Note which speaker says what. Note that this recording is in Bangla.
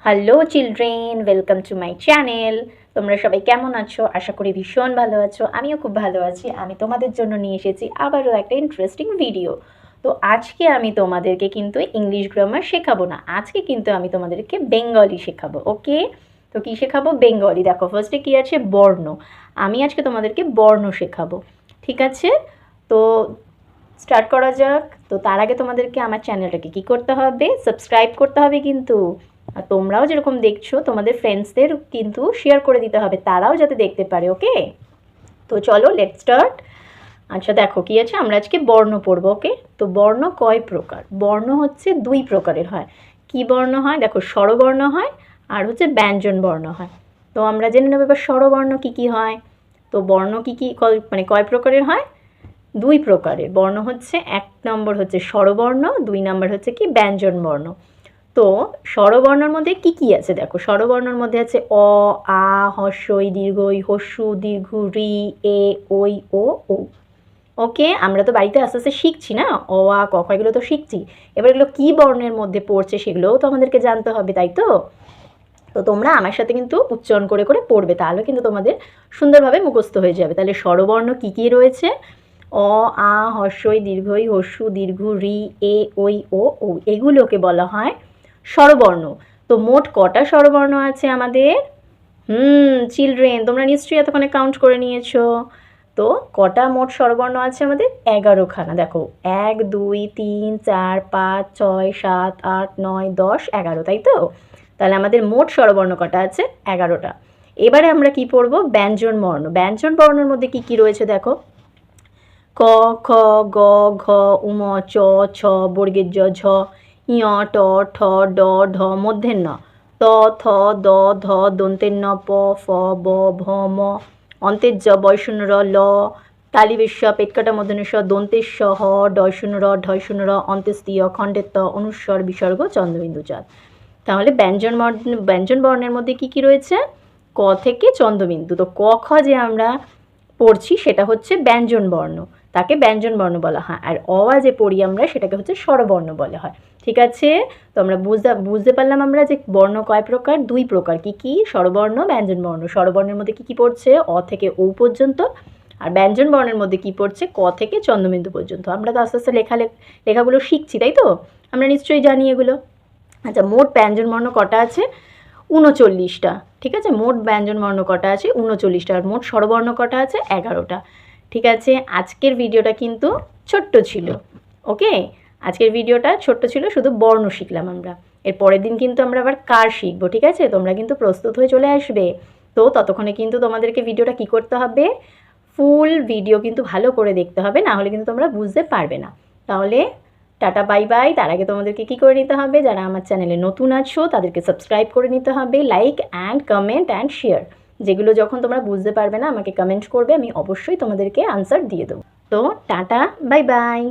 Speaker 1: Hello children, welcome to my channel. তোমরা সবাই কেমন আছো? আশা করি ভীষণ ভালো আছো। আমিও খুব ভালো আছি। আমি তোমাদের জন্য নিয়ে এসেছি আবারও একটা ইন্টারেস্টিং ভিডিও। তো আজকে আমি তোমাদেরকে কিন্তু ইংলিশ গ্রামার শেখাবো না, আজকে কিন্তু আমি তোমাদেরকে বেঙ্গলি শেখাবো। ওকে, তো কী শেখাবো? বেঙ্গলি। দেখো ফার্স্টে কী আছে? বর্ণ। আমি আজকে তোমাদেরকে বর্ণ শেখাবো, ঠিক আছে? তো স্টার্ট করা যাক। তো তার আগে তোমাদেরকে আমার চ্যানেলটাকে কী করতে হবে? সাবস্ক্রাইব করতে হবে কিন্তু। আর তোমরাও যেরকম দেখছো তোমাদের ফ্রেন্ডসদের কিন্তু শেয়ার করে দিতে হবে, তারাও যাতে দেখতে পারে। ওকে, তো চলো লেটস স্টার্ট। আচ্ছা দেখো কী আছে, আমরা আজকে বর্ণ পড়বো। ওকে, তো বর্ণ কয় প্রকার? বর্ণ হচ্ছে দুই প্রকারের হয়। কি বর্ণ হয়? দেখো, স্বরবর্ণ হয় আর হচ্ছে ব্যঞ্জন বর্ণ হয়। তো আমরা জেনে নেব এবার স্বরবর্ণ কী কী হয়। তো বর্ণ কী কী মানে কয় প্রকারের হয়? দুই প্রকারের। বর্ণ হচ্ছে এক নম্বর হচ্ছে স্বরবর্ণ, দুই নম্বর হচ্ছে কি ব্যঞ্জন বর্ণ। তো স্বরবর্ণের মধ্যে কি কি আছে দেখো, স্বরবর্ণের মধ্যে আছে অ, আ, হস্যই, দীর্ঘই, হস্যু, দীর্ঘ, রি, এ, ওই, ও, ও। ওকে, আমরা তো বাড়িতে আস্তে আস্তে শিখছি না, অ, আ, ক, খ এগুলো তো শিখছি। এবার এগুলো কী বর্ণের মধ্যে পড়ছে সেগুলোও তো আমাদেরকে জানতে হবে, তাই তো? তো তোমরা আমার সাথে কিন্তু উচ্চারণ করে করে পড়বে, তাহলে কিন্তু তোমাদের সুন্দরভাবে মুখস্থ হয়ে যাবে। তাহলে স্বরবর্ণ কী কী রয়েছে? অ, আ, হস্যই, দীর্ঘই, হস্যু, দীর্ঘ, রি, এ, ওই, ও, ও, এগুলোকে বলা হয় স্বরবর্ণ। তো মোট কটা স্বরবর্ণ আছে আমাদের? চিলড্রেন, তোমরা নিশ্চয়ই এতক্ষণে কাউন্ট করে নিয়েছো। তো কটা মোট স্বরবর্ণ আছে আমাদের? 11খানা। দেখো, 1, 2, 3, 4, 5, 6, 7, 8, 9, 10, 11, তাই তো? তাহলে আমাদের মোট স্বরবর্ণ কটা আছে? 11টা। এবারে আমরা কি পড়বো? ব্যঞ্জন বর্ণ। ব্যঞ্জন বর্ণের মধ্যে কি কি রয়েছে দেখো, ক, খ, গ, ঘ, উম, চ, ছ, বর্গের জ, ঝ, ইয়, ট, ঠ, ড, ঢ, মধ্যের ন, ত, থ, দ, ধ, দন্তের ন, প, ফ, ব, ভ, ম, অন্তের জ, বয়শূন্য র, ল, তালিবেশ পেটকাটা মধ্যনের স, দন্তের স, হ, ডয়শূন্য র, ঢয়শূন্য র, অন্তের স্তীয়, খণ্ডের ত, অনুস্বর, বিসর্গ, চন্দ্রবিন্দু চাঁদ। তাহলে ব্যঞ্জন বর্ণের মধ্যে কি কি রয়েছে? ক থেকে চন্দ্রবিন্দু। তো ক, খ যে আমরা পড়ছি সেটা হচ্ছে ব্যঞ্জন বর্ণ, তাকে ব্যঞ্জন বর্ণ বলা হয়। আর অ, আ যে পড়ি আমরা সেটাকে হচ্ছে স্বরবর্ণ বলা হয়। ঠিক আছে, তো আমরা বুঝতে পারলাম আমরা যে বর্ণ কয় প্রকার? দুই প্রকার। কি কি? স্বরবর্ণ, ব্যঞ্জন বর্ণ। স্বরবর্ণের মধ্যে কি কি পড়ছে? অ থেকে ও পর্যন্ত। আর ব্যঞ্জন বর্ণের মধ্যে কি পড়ছে? ক থেকে চন্দ্রবিন্দু পর্যন্ত। আমরা তো আস্তে আস্তে লেখাগুলো শিখছি, তাই তো? আমরা নিশ্চয়ই জানি এগুলো। আচ্ছা, মোট ব্যঞ্জন বর্ণ কটা আছে? 39টা। ঠিক আছে, মোট ব্যঞ্জন বর্ণ কটা আছে? 39টা। আর মোট স্বরবর্ণ কটা আছে? 11টা। ঠিক আছে, আজকের ভিডিওটা কিন্তু ছোট্ট ছিল। ওকে, আজকের ভিডিওটা ছোট্ট ছিল, শুধু বর্ণ শিখলাম আমরা। এর পরের দিন কিন্তু আমরা আবার কার শিখবো, ঠিক আছে? তোমরা কিন্তু প্রস্তুত হয়ে চলে আসবে। তো ততক্ষণে কিন্তু তোমাদেরকে ভিডিওটা কি করতে হবে? ফুল ভিডিও কিন্তু ভালো করে দেখতে হবে, না হলে কিন্তু তোমরা বুঝতে পারবে না। তাহলে টাটা বাই বাই। তার আগে তোমাদেরকে কী করে নিতে হবে? যারা আমার চ্যানেলে নতুন আছো তাদেরকে সাবস্ক্রাইব করে নিতে হবে, like and comment and share. যেগুলো যখন তোমরা বুঝতে পারবে না আমাকে কমেন্ট করবে, আমি অবশ্যই তোমাদেরকে আনসার দিয়ে দেবো। তো টাটা বাই বাই।